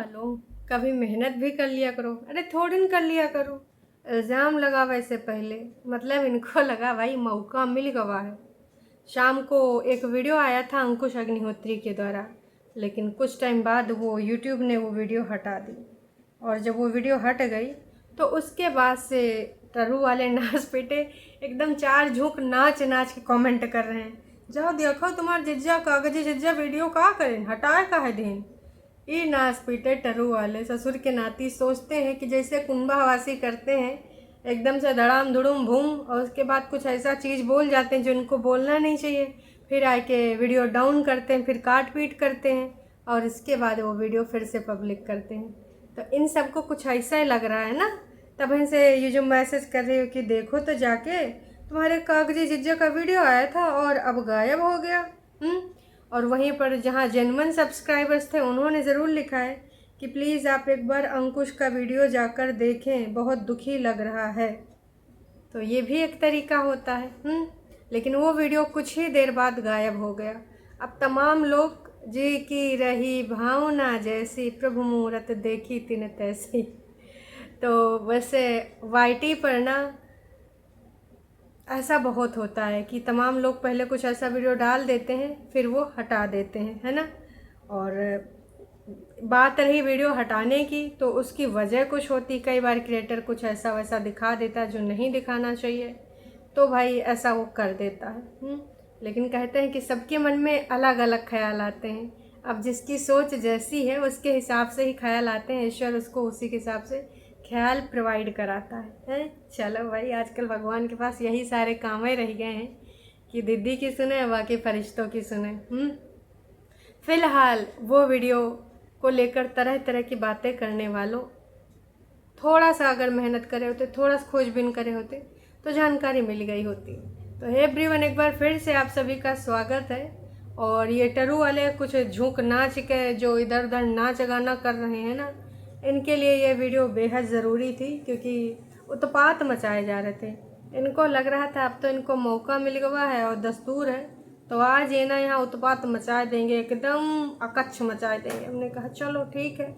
वालों, कभी मेहनत भी कर लिया करो। अरे थोड़ी न कर लिया करो। इल्ज़ाम लगा वैसे पहले, मतलब इनको लगा भाई मौका मिल गवा है। शाम को एक वीडियो आया था अंकुश अग्निहोत्री के द्वारा, लेकिन कुछ टाइम बाद वो यूट्यूब ने वो वीडियो हटा दी। और जब वो वीडियो हट गई तो उसके बाद से टरू वाले नाच पीटे, एकदम चार झोंक नाच नाच के कमेंट कर रहे हैं, जाओ देखो तुम्हारे जिज्जा कागजी जिज्जा वीडियो का करें, हटाए का है दिन। ये नाच पीटे टरू वाले ससुर के नाती सोचते हैं कि जैसे कुंभावासी करते हैं, एकदम से धड़ाम धुड़ुम भूम, और उसके बाद कुछ ऐसा चीज़ बोल जाते हैं जो उनको बोलना नहीं चाहिए, फिर आके वीडियो डाउन करते हैं, फिर काट पीट करते हैं, और इसके बाद वो वीडियो फिर से पब्लिक करते हैं। तो इन सबको कुछ ऐसा ही लग रहा है ना, तब इनसे ये जो मैसेज कर रही हो कि देखो तो जाके तुम्हारे कागजी जिज्जा का वीडियो आया था और अब गायब हो गया। और वहीं पर जहाँ जेन्युइन सब्सक्राइबर्स थे उन्होंने ज़रूर लिखा है कि प्लीज़ आप एक बार अंकुश का वीडियो जाकर देखें, बहुत दुखी लग रहा है। तो ये भी एक तरीका होता है। लेकिन वो वीडियो कुछ ही देर बाद गायब हो गया। अब तमाम लोग जी की रही भावना जैसी, प्रभु मूरत देखी तिन तैसी। तो वैसे वाईटी पर ना ऐसा बहुत होता है कि तमाम लोग पहले कुछ ऐसा वीडियो डाल देते हैं, फिर वो हटा देते हैं, है ना। और बात रही वीडियो हटाने की, तो उसकी वजह कुछ होती, कई बार क्रिएटर कुछ ऐसा वैसा दिखा देता है जो नहीं दिखाना चाहिए, तो भाई ऐसा वो कर देता है। लेकिन कहते हैं कि सबके मन में अलग अलग ख्याल आते हैं। अब जिसकी सोच जैसी है उसके हिसाब से ही ख्याल आते हैं, ईश्वर उसको उसी के हिसाब से ख्याल प्रोवाइड कराता है। चलो भाई, आजकल भगवान के पास यही सारे काम ही रह गए हैं कि दीदी की सुने बाकी फरिश्तों की सुने। फिलहाल वो वीडियो को लेकर तरह तरह की बातें करने वालों, थोड़ा सा अगर मेहनत करे होते, थोड़ा सा खोजबीन करे होते, तो जानकारी मिल गई होती। तो हे एवरीवन, एक बार फिर से आप सभी का स्वागत है। और ये टरू वाले कुछ झूक नाच के जो इधर उधर नाच गाना कर रहे हैं ना, इनके लिए ये वीडियो बेहद ज़रूरी थी, क्योंकि उत्पात मचाए जा रहे थे। इनको लग रहा था अब तो इनको मौका मिल गया है और दस्तूर है, तो आज ये ना यहाँ उत्पात मचा देंगे, एकदम अकच्छ मचा देंगे। हमने कहा चलो ठीक है।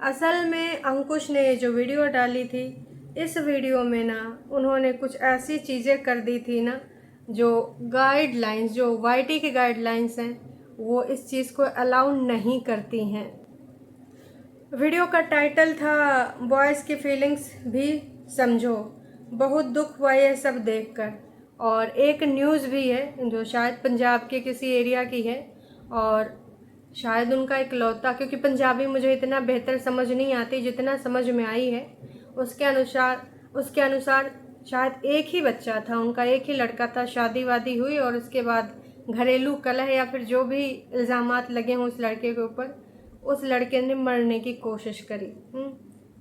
असल में अंकुश ने जो वीडियो डाली थी, इस वीडियो में ना उन्होंने कुछ ऐसी चीज़ें कर दी थी ना, जो गाइडलाइंस, जो वाईटी की गाइडलाइंस हैं, वो इस चीज़ को अलाउ नहीं करती हैं। वीडियो का टाइटल था बॉयज़ की फीलिंग्स भी समझो। बहुत दुख हुआ ये सब देखकर। और एक न्यूज़ भी है जो शायद पंजाब के किसी एरिया की है, और शायद उनका इकलौता, क्योंकि पंजाबी मुझे इतना बेहतर समझ नहीं आती जितना समझ में आई है, उसके अनुसार शायद एक ही बच्चा था उनका, एक ही लड़का था। शादी वादी हुई और उसके बाद घरेलू कलह या फिर जो भी इल्ज़ामात लगे हों उस लड़के के ऊपर, उस लड़के ने मरने की कोशिश करी।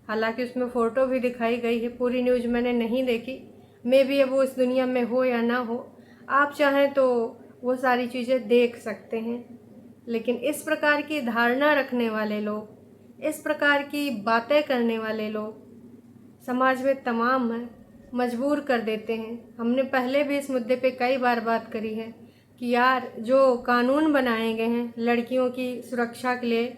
हालांकि उसमें फ़ोटो भी दिखाई गई है, पूरी न्यूज़ मैंने नहीं देखी। मे बी वो इस दुनिया में हो या ना हो, आप चाहें तो वो सारी चीज़ें देख सकते हैं। लेकिन इस प्रकार की धारणा रखने वाले लोग, इस प्रकार की बातें करने वाले लोग समाज में तमाम हैं, मजबूर कर देते हैं। हमने पहले भी इस मुद्दे पे कई बार बात करी है कि यार जो कानून बनाए गए हैं लड़कियों की सुरक्षा के लिए,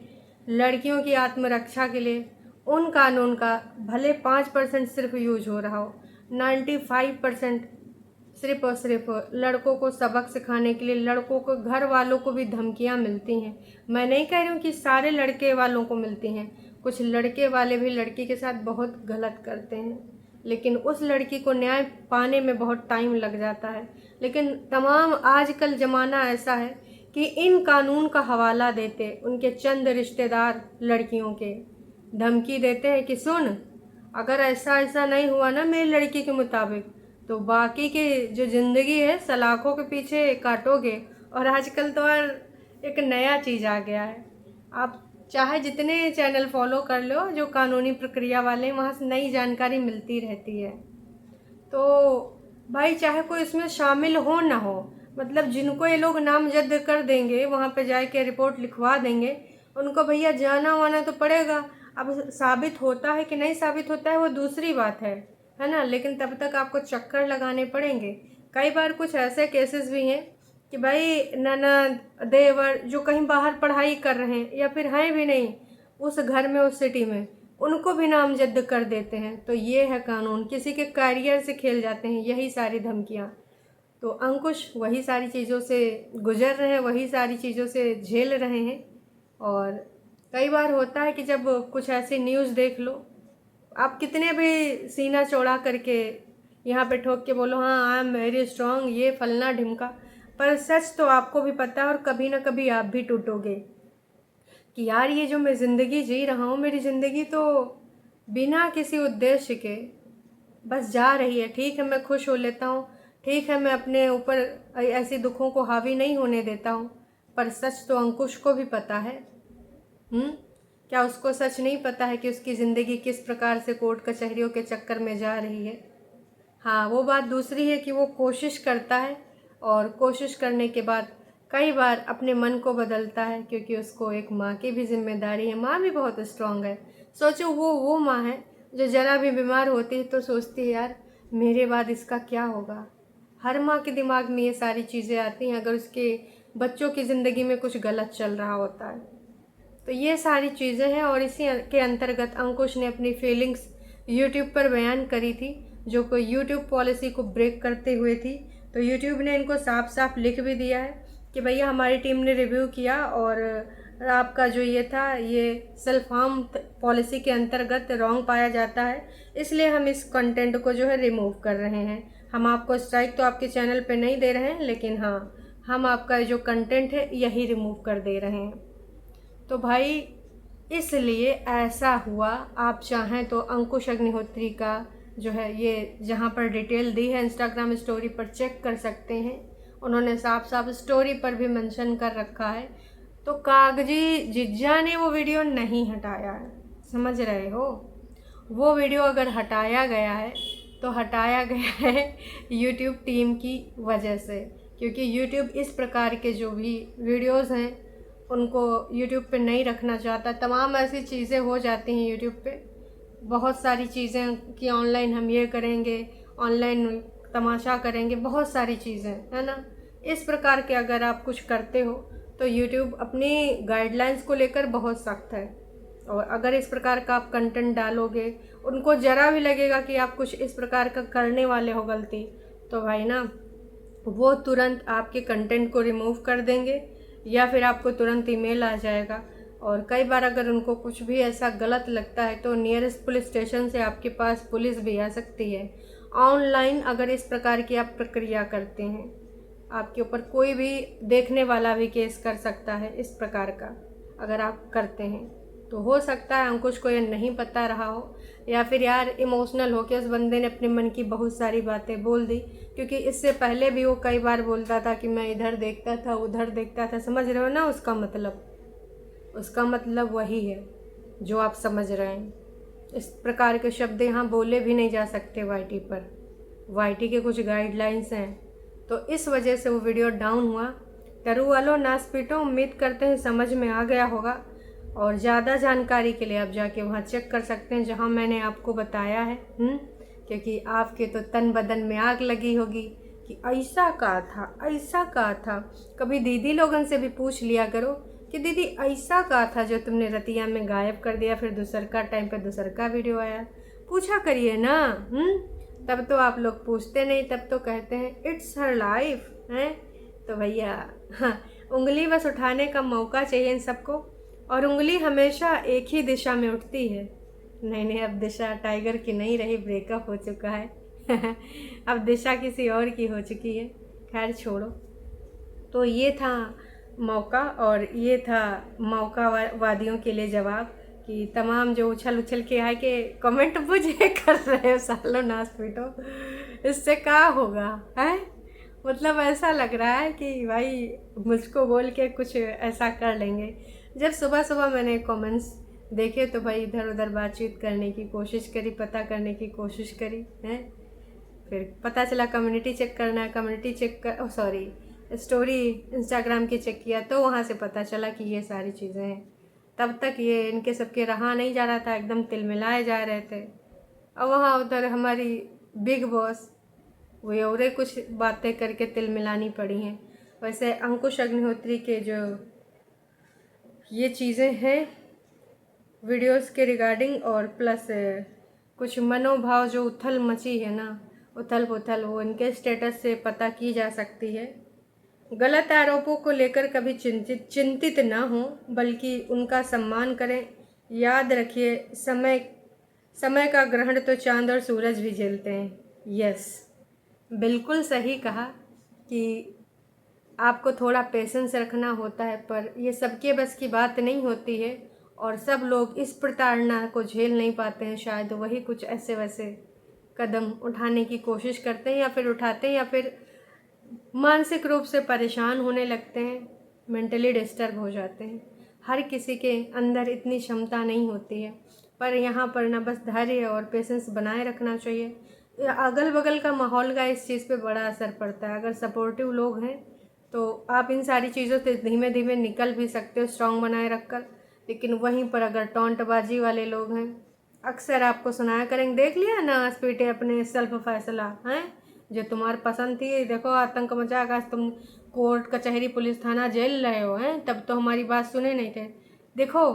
लड़कियों की आत्मरक्षा के लिए, उन कानून का भले 5% सिर्फ यूज हो रहा हो, 95% सिर्फ और सिर्फ लड़कों को सबक सिखाने के लिए, लड़कों को घर वालों को भी धमकियां मिलती हैं। मैं नहीं कह रही हूँ कि सारे लड़के वालों को मिलती हैं, कुछ लड़के वाले भी लड़की के साथ बहुत गलत करते हैं, लेकिन उस लड़की को न्याय पाने में बहुत टाइम लग जाता है। लेकिन तमाम आजकल ज़माना ऐसा है कि इन कानून का हवाला देते उनके चंद रिश्तेदार लड़कियों के धमकी देते हैं कि सुन, अगर ऐसा ऐसा नहीं हुआ ना मेरी लड़की के मुताबिक, तो बाकी की जो ज़िंदगी है सलाखों के पीछे काटोगे। और आजकल तो और एक नया चीज़ आ गया है, आप चाहे जितने चैनल फॉलो कर लो जो कानूनी प्रक्रिया वाले, वहाँ से नई जानकारी मिलती रहती है। तो भाई चाहे कोई इसमें शामिल हो ना हो, मतलब जिनको ये लोग नामजद कर देंगे, वहाँ पे जाके रिपोर्ट लिखवा देंगे, उनको भैया जाना वाना तो पड़ेगा। अब साबित होता है कि नहीं साबित होता है वो दूसरी बात है ना, लेकिन तब तक आपको चक्कर लगाने पड़ेंगे। कई बार कुछ ऐसे केसेस भी हैं कि भाई ननद देवर जो कहीं बाहर पढ़ाई कर रहे हैं या फिर हैं भी नहीं, उस घर में, उस सिटी में, उनको भी नामजद कर देते हैं। तो ये है कानून, किसी के करियर से खेल जाते हैं, यही सारी धमकियाँ। तो अंकुश वही सारी चीज़ों से गुजर रहे हैं, वही सारी चीज़ों से झेल रहे हैं। और कई बार होता है कि जब कुछ ऐसी न्यूज़ देख लो, आप कितने भी सीना चौड़ा करके यहाँ पे ठोक के बोलो हाँ आई एम वेरी स्ट्रांग, ये फलना ढिमका, पर सच तो आपको भी पता है और कभी ना कभी आप भी टूटोगे कि यार ये जो मैं ज़िंदगी जी रहा हूँ, मेरी ज़िंदगी तो बिना किसी उद्देश्य के बस जा रही है। ठीक है, मैं खुश हो लेता हूँ, ठीक है, मैं अपने ऊपर ऐसे दुखों को हावी नहीं होने देता हूँ, पर सच तो अंकुश को भी पता है। क्या उसको सच नहीं पता है कि उसकी ज़िंदगी किस प्रकार से कोर्ट कचहरियों के चक्कर में जा रही है? हाँ, वो बात दूसरी है कि वो कोशिश करता है और कोशिश करने के बाद कई बार अपने मन को बदलता है, क्योंकि उसको एक माँ की भी जिम्मेदारी है। माँ भी बहुत स्ट्रांग है। सोचो वो माँ है जो ज़रा भी बीमार होती है तो सोचती है यार मेरे बाद इसका क्या होगा। हर माँ के दिमाग में ये सारी चीज़ें आती हैं अगर उसके बच्चों की ज़िंदगी में कुछ गलत चल रहा होता है। तो ये सारी चीज़ें हैं और इसी के अंतर्गत अंकुश ने अपनी फीलिंग्स यूट्यूब पर बयान करी थी, जो कोई यूट्यूब पॉलिसी को ब्रेक करते हुए थी। तो यूट्यूब ने इनको साफ साफ लिख भी दिया है कि भैया हमारी टीम ने रिव्यू किया और आपका जो ये था ये सेल्फ हार्म पॉलिसी के अंतर्गत रॉन्ग पाया जाता है, इसलिए हम इस कंटेंट को जो है रिमूव कर रहे हैं। हम आपको स्ट्राइक तो आपके चैनल पे नहीं दे रहे हैं, लेकिन हाँ हम आपका जो कंटेंट है यही रिमूव कर दे रहे हैं। तो भाई इसलिए ऐसा हुआ। आप चाहें तो अंकुश अग्निहोत्री का जो है ये जहाँ पर डिटेल दी है इंस्टाग्राम स्टोरी पर चेक कर सकते हैं। उन्होंने साफ साफ स्टोरी पर भी मेंशन कर रखा है। तो कागजी जिज्जा ने वो वीडियो नहीं हटाया है, समझ रहे हो? वो वीडियो अगर हटाया गया है तो हटाया गया है यूट्यूब टीम की वजह से, क्योंकि यूट्यूब इस प्रकार के जो भी वीडियोस हैं उनको यूट्यूब पे नहीं रखना चाहता। तमाम ऐसी चीज़ें हो जाती हैं यूट्यूब पे, बहुत सारी चीज़ें कि ऑनलाइन हम ये करेंगे, ऑनलाइन तमाशा करेंगे, बहुत सारी चीज़ें है ना। इस प्रकार के अगर आप कुछ करते हो तो यूट्यूब अपनी गाइडलाइंस को लेकर बहुत सख्त है। और अगर इस प्रकार का आप कंटेंट डालोगे, उनको ज़रा भी लगेगा कि आप कुछ इस प्रकार का करने वाले हो गलती, तो भाई ना वो तुरंत आपके कंटेंट को रिमूव कर देंगे या फिर आपको तुरंत ईमेल आ जाएगा। और कई बार अगर उनको कुछ भी ऐसा गलत लगता है तो नियरेस्ट पुलिस स्टेशन से आपके पास पुलिस भी आ सकती है। ऑनलाइन अगर इस प्रकार की आप प्रक्रिया करते हैं, आपके ऊपर कोई भी देखने वाला भी केस कर सकता है इस प्रकार का अगर आप करते हैं। तो हो सकता है अंकुश को ये नहीं पता रहा हो, या फिर यार इमोशनल हो के उस बंदे ने अपने मन की बहुत सारी बातें बोल दी, क्योंकि इससे पहले भी वो कई बार बोलता था कि मैं इधर देखता था उधर देखता था। समझ रहे हो ना उसका मतलब वही है जो आप समझ रहे हैं। इस प्रकार के शब्द यहाँ बोले भी नहीं जा सकते वाईटी पर, वाईटी के कुछ गाइडलाइंस हैं। तो इस वजह से वो वीडियो डाउन हुआ। करू वालों नास पीटो, उम्मीद करते हैं समझ में आ गया होगा। और ज़्यादा जानकारी के लिए आप जाके वहाँ चेक कर सकते हैं जहाँ मैंने आपको बताया है। क्योंकि आपके तो तन बदन में आग लगी होगी कि ऐसा कहा था। कभी दीदी लोगन से भी पूछ लिया करो कि दीदी ऐसा कहा था जो तुमने रतिया में गायब कर दिया, फिर दूसरका टाइम पे दूसरका वीडियो आया। पूछा करिए ना। तब तो आप लोग पूछते नहीं, तब तो कहते हैं इट्स हर लाइफ है। तो भैया हाँ, उंगली बस उठाने का मौका चाहिए इन सबको, और उंगली हमेशा एक ही दिशा में उठती है। नहीं, अब दिशा टाइगर की नहीं रही, ब्रेकअप हो चुका है अब दिशा किसी और की हो चुकी है। खैर छोड़ो। तो ये था मौका, और ये था मौका वादियों के लिए जवाब कि तमाम जो उछल उछल के आए के कमेंट मुझे कर रहे हो सालों नास पीटो, इससे क्या होगा है। मतलब ऐसा लग रहा है कि भाई मुझको बोल के कुछ ऐसा कर लेंगे। जब सुबह सुबह मैंने कमेंट्स देखे तो भाई इधर उधर बातचीत करने की कोशिश करी, पता करने की कोशिश करी है। फिर पता चला कम्युनिटी चेक करना है, कम्युनिटी चेक कर सॉरी स्टोरी इंस्टाग्राम की चेक किया तो वहाँ से पता चला कि ये सारी चीज़ें हैं। तब तक ये इनके सबके रहा नहीं जा रहा था, एकदम तिलमिलाए जा रहे थे। और वहाँ उधर हमारी बिग बॉस वो और कुछ बातें करके तिलमिलानी पड़ी हैं। वैसे अंकुश अग्निहोत्री के जो ये चीज़ें हैं वीडियोस के रिगार्डिंग, और प्लस कुछ मनोभाव जो उथल मची है ना, उथल पुथल, वो इनके स्टेटस से पता की जा सकती है। गलत आरोपों को लेकर कभी चिंतित ना हो, बल्कि उनका सम्मान करें। याद रखिए, समय समय का ग्रहण तो चांद और सूरज भी झेलते हैं। यस, बिल्कुल सही कहा कि आपको थोड़ा पेशेंस रखना होता है, पर ये सबके बस की बात नहीं होती है, और सब लोग इस प्रताड़ना को झेल नहीं पाते हैं। शायद वही कुछ ऐसे वैसे कदम उठाने की कोशिश करते हैं, या फिर उठाते हैं, या फिर मानसिक रूप से परेशान होने लगते हैं, मेंटली डिस्टर्ब हो जाते हैं। हर किसी के अंदर इतनी क्षमता नहीं होती है, पर यहाँ पर ना बस धैर्य और पेशेंस बनाए रखना चाहिए। अगल बगल का माहौल का इस चीज़ पे बड़ा असर पड़ता है। अगर सपोर्टिव लोग हैं तो आप इन सारी चीज़ों से धीमे धीमे निकल भी सकते हो, स्ट्रॉन्ग बनाए रखकर। लेकिन वहीं पर अगर टोंटबाजी वाले लोग हैं, अक्सर आपको सुनाया करेंगे, देख लिया ना स्पीटे अपने सेल्फ फैसला हैं, जो तुम्हारी पसंद थी, देखो आतंक मचा का, तुम कोर्ट कचहरी पुलिस थाना जेल रहे हो हैं, तब तो हमारी बात सुने नहीं थे। देखो,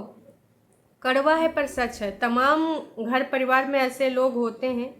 कड़वा है पर सच है। तमाम घर परिवार में ऐसे लोग होते हैं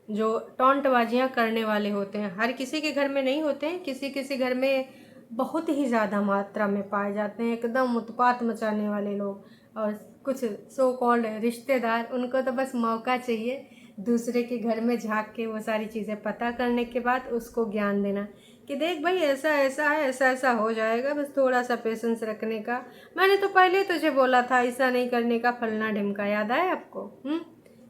जो टोंटबाजियाँ करने वाले होते हैं। हर किसी के घर में नहीं होते हैं, किसी किसी घर में बहुत ही ज़्यादा मात्रा में पाए जाते हैं एकदम उत्पात मचाने वाले लोग। और कुछ सो कॉल्ड रिश्तेदार, उनको तो बस मौका चाहिए दूसरे के घर में झांक के वो सारी चीज़ें पता करने के बाद उसको ज्ञान देना कि देख भाई ऐसा ऐसा है, ऐसा ऐसा हो जाएगा, बस थोड़ा सा पेशेंस रखने का। मैंने तो पहले तुझे बोला था ऐसा नहीं करने का, फलना ढिमका, याद आया आपको?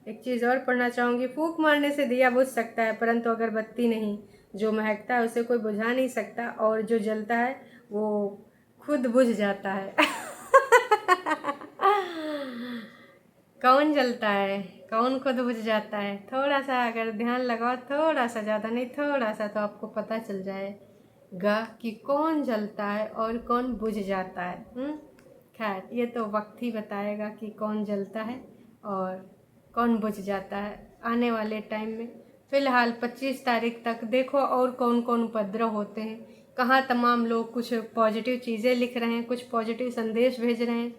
एक चीज़ और पढ़ना चाहूँगी, फूंक मारने से दिया बुझ सकता है, परंतु अगरबत्ती नहीं। जो महकता है उसे कोई बुझा नहीं सकता, और जो जलता है वो खुद बुझ जाता है। कौन जलता है, कौन खुद बुझ जाता है? थोड़ा सा अगर ध्यान लगाओ, थोड़ा सा, ज़्यादा नहीं, थोड़ा सा, तो आपको पता चल जाएगा कि कौन जलता है और कौन बुझ जाता है। खैर, ये तो वक्त ही बताएगा कि कौन जलता है और कौन बुझ जाता है आने वाले टाइम में। फ़िलहाल 25 तारीख तक देखो और कौन कौन उपद्रव होते हैं, कहाँ तमाम लोग कुछ पॉजिटिव चीज़ें लिख रहे हैं, कुछ पॉजिटिव संदेश भेज रहे हैं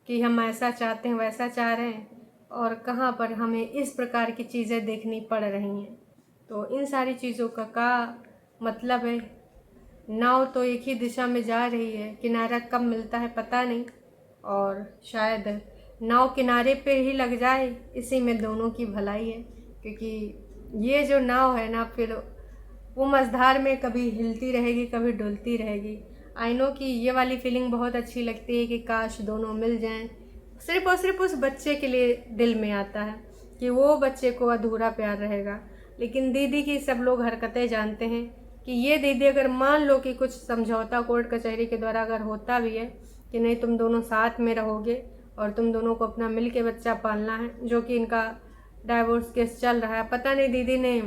कि हम ऐसा चाहते हैं, वैसा चाह रहे हैं, और कहाँ पर हमें इस प्रकार की चीज़ें देखनी पड़ रही हैं। तो इन सारी चीज़ों का मतलब है, नाव तो एक ही दिशा में जा रही है, किनारा कब मिलता है पता नहीं, और शायद नाव किनारे पे ही लग जाए, इसी में दोनों की भलाई है। क्योंकि ये जो नाव है ना, फिर वो मझधार में कभी हिलती रहेगी, कभी डुलती रहेगी। आई नो कि ये वाली फीलिंग बहुत अच्छी लगती है कि काश दोनों मिल जाएं। सिर्फ और सिर्फ उस बच्चे के लिए दिल में आता है कि वो बच्चे को अधूरा प्यार रहेगा। लेकिन दीदी की सब लोग हरकतें जानते हैं कि ये दीदी अगर मान लो कि कुछ समझौता कोर्ट कचहरी के द्वारा अगर होता भी है कि नहीं तुम दोनों साथ में रहोगे और तुम दोनों को अपना मिल के बच्चा पालना है, जो कि इनका डाइवोर्स केस चल रहा है, पता नहीं दीदी ने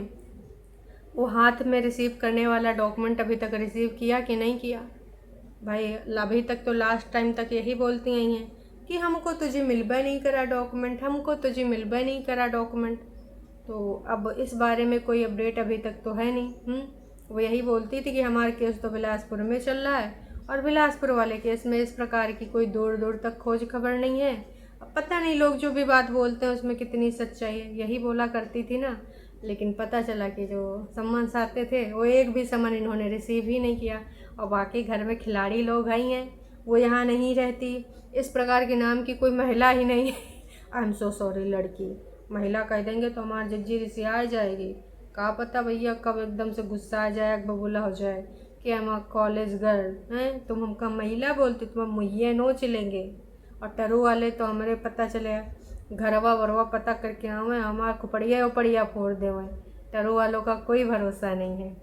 वो हाथ में रिसीव करने वाला डॉक्यूमेंट अभी तक रिसीव किया कि नहीं किया। भाई अभी तक तो लास्ट टाइम तक यही बोलती आई हैं कि हमको तुझे मिलबा नहीं करा डॉक्यूमेंट, हमको तुझे मिलबा नहीं करा डॉक्यूमेंट। तो अब इस बारे में कोई अपडेट अभी तक तो है नहीं। वो यही बोलती थी कि हमारा केस तो बिलासपुर में चल रहा है, और बिलासपुर वाले केस में इस प्रकार की कोई दूर दूर तक खोज खबर नहीं है। अब पता नहीं लोग जो भी बात बोलते हैं उसमें कितनी सच्चाई है, यही बोला करती थी ना। लेकिन पता चला कि जो सम्मन आते थे वो एक भी सम्मन इन्होंने रिसीव ही नहीं किया, और बाकी घर में खिलाड़ी लोग आई हैं, वो यहाँ नहीं रहती, इस प्रकार के नाम की कोई महिला ही नहीं है। आई एम सो सॉरी, लड़की महिला कह देंगे तो हमारी जज्जी रिसी आ जाएगी। का पता भैया कब एकदम से गुस्सा आ जाए, बबूला हो जाए कि हम कॉलेज गर्ल हैं, तुम हमका महिला बोलते, तुम मुहैया नोच लेंगे। और टरू वाले तो हमारे पता चले घरवा वरवा पता करके आवे, हमारा खुपड़िया उपड़िया फोड़ देवें। टरू वालों का कोई भरोसा नहीं है।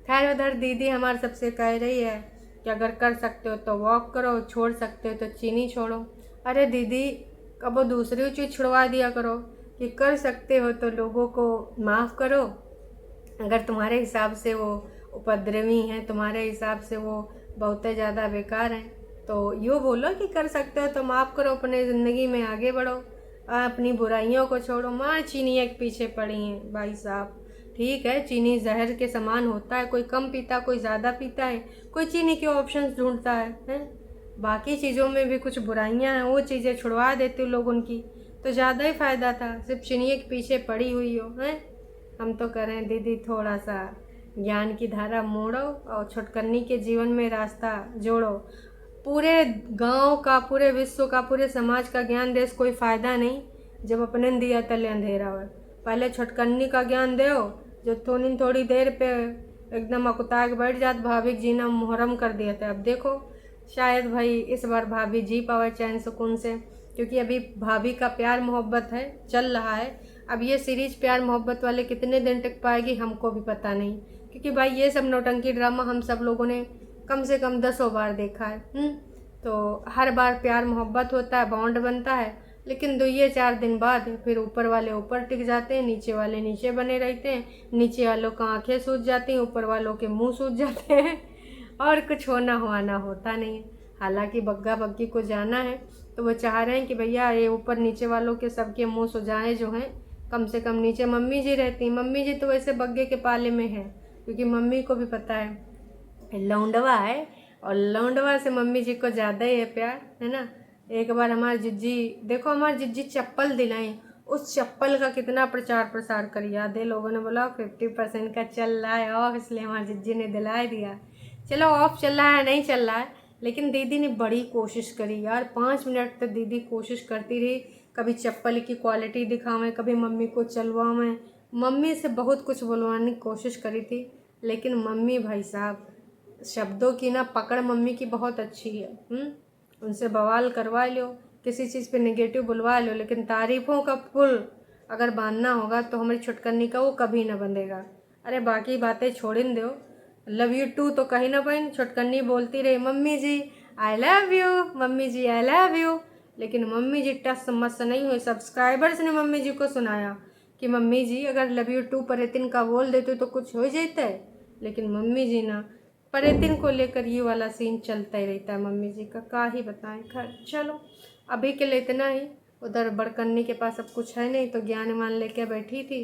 खैर, उधर दीदी हमारे सबसे कह रही है कि अगर कर सकते हो तो वॉक करो, छोड़ सकते हो तो चीनी छोड़ो। अरे दीदी, कब वो दूसरी चीज़ छुड़वा दिया करो कि कर सकते हो तो लोगों को माफ़ करो। अगर तुम्हारे हिसाब से वो उपद्रवी हैं, तुम्हारे हिसाब से वो बहुत ज़्यादा बेकार हैं, तो यूँ बोलो कि कर सकते हो तो माफ़ करो, अपने ज़िंदगी में आगे बढ़ो, अपनी बुराइयों को छोड़ो। मार चीनी एक पीछे पड़ी हैं भाई साहब। ठीक है, चीनी जहर के समान होता है, कोई कम पीता, कोई ज़्यादा पीता है, कोई चीनी के ऑप्शंस ढूंढता है। बाकी चीज़ों में भी कुछ बुराइयां हैं, वो चीज़ें छुड़वा देती हूँ लोग उनकी, तो ज़्यादा ही फ़ायदा था। सिर्फ चिनिए के पीछे पड़ी हुई हो हैं। हम तो करें दीदी थोड़ा सा ज्ञान की धारा मोड़ो और छुटकन्नी के जीवन में रास्ता जोड़ो। पूरे गांव का, पूरे विश्व का, पूरे समाज का ज्ञान देश कोई फ़ायदा नहीं जब अपने दिया तले अंधेरा हो। पहले छुटकन्नी का ज्ञान दो जो थोड़ी देर पे एकदम अकुता के बैठ जात, भाभी जीना मुहर्रम कर दिया था। अब देखो शायद भाई इस बार भाभी जी पावे चैन सुकून से, क्योंकि अभी भाभी का प्यार मोहब्बत है चल रहा है। अब ये सीरीज प्यार मोहब्बत वाले कितने दिन टिक पाएगी हमको भी पता नहीं, क्योंकि भाई ये सब नौटंकी ड्रामा हम सब लोगों ने कम से कम 10 बार देखा है। तो हर बार प्यार मोहब्बत होता है, बॉन्ड बनता है, लेकिन 2-4 दिन बाद फिर ऊपर वाले ऊपर टिक जाते हैं, नीचे वाले नीचे बने रहते हैं। नीचे वालों का आंखें सूज जाती हैं, ऊपर वालों के मुंह सूज जाते हैं और कुछ होना हुआना होता नहीं है। हालांकि बग्गा बग्गी को जाना है तो वो चाह रहे हैं कि भैया ये ऊपर नीचे वालों के सबके मुंह सुजाएं जो हैं, कम से कम नीचे मम्मी जी रहती। मम्मी जी तो वैसे बग्गे के पाले में है, क्योंकि मम्मी को भी पता है लौंडवा है और लौंडवा से मम्मी जी को ज़्यादा ही है प्यार, है ना। एक बार हमारी जिज्जी, देखो हमारी जिज्जी चप्पल दिलाई, उस चप्पल का कितना प्रचार प्रसार कर, याद है लोगों ने बोला 50% का चल रहा है ऑफ, इसलिए हमारी जिज्जी ने दिला दिया। चलो ऑफ चल रहा है नहीं चल रहा है, लेकिन दीदी ने बड़ी कोशिश करी यार। 5 मिनट तक दीदी कोशिश करती रही, कभी चप्पल की क्वालिटी दिखावें, कभी मम्मी को चलवावें। मम्मी से बहुत कुछ बुलवाने की कोशिश करी थी, लेकिन मम्मी भाई साहब शब्दों की ना पकड़ मम्मी की बहुत अच्छी है। उनसे बवाल करवा लो, किसी चीज़ पे नेगेटिव बुलवा लो, लेकिन तारीफ़ों का पुल अगर बांधना होगा तो हमारी छुटकन्नी का वो कभी ना बंधेगा। अरे बाकी बातें छोड़िन दो, लव यू टू तो कहीं ना पाइन, छुटकन्नी बोलती रही मम्मी जी आई लव यू, मम्मी जी आई लव यू, लेकिन मम्मी जी टस मस नहीं हुई। सब्सक्राइबर्स ने मम्मी जी को सुनाया कि मम्मी जी अगर लव यू टू पर का बोल देते तो कुछ हो जाता है, लेकिन मम्मी जी ना परेतिन को लेकर ये वाला सीन चलता ही रहता है मम्मी जी का ही बताएं। खैर चलो अभी के लिए इतना ही। उधर बड़कन्नी के पास अब कुछ है नहीं तो ज्ञानवान लेके बैठी थी,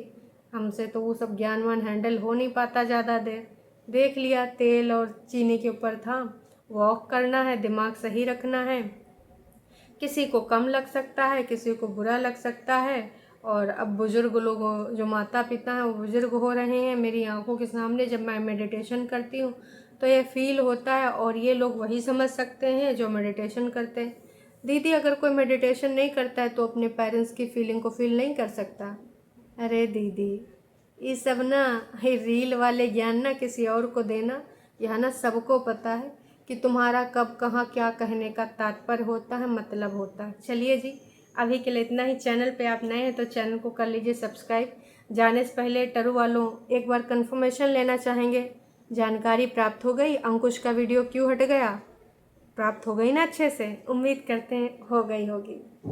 हमसे तो वो सब ज्ञानवान हैंडल हो नहीं पाता ज़्यादा देर। देख लिया तेल और चीनी के ऊपर था, वॉक करना है, दिमाग सही रखना है। किसी को कम लग सकता है, किसी को बुरा लग सकता है। और अब बुज़ुर्ग लोग जो माता पिता हैं वो बुज़ुर्ग हो रहे हैं मेरी आंखों के सामने। जब मैं मेडिटेशन करती हूँ तो ये फील होता है, और ये लोग वही समझ सकते हैं जो मेडिटेशन करते हैं। दीदी अगर कोई मेडिटेशन नहीं करता है तो अपने पेरेंट्स की फीलिंग को फील नहीं कर सकता। अरे दीदी ये सब ना, ये रील वाले ज्ञान ना किसी और को देना। यह ना सबको पता है कि तुम्हारा कब कहाँ क्या कहने का तात्पर्य होता है, मतलब होता है। चलिए जी अभी के लिए इतना ही। चैनल पे आप नए हैं तो चैनल को कर लीजिए सब्सक्राइब। जाने से पहले टरू वालों एक बार कंफर्मेशन लेना चाहेंगे, जानकारी प्राप्त हो गई? अंकुश का वीडियो क्यों हट गया? प्राप्त हो गई ना अच्छे से? उम्मीद करते हैं हो गई होगी।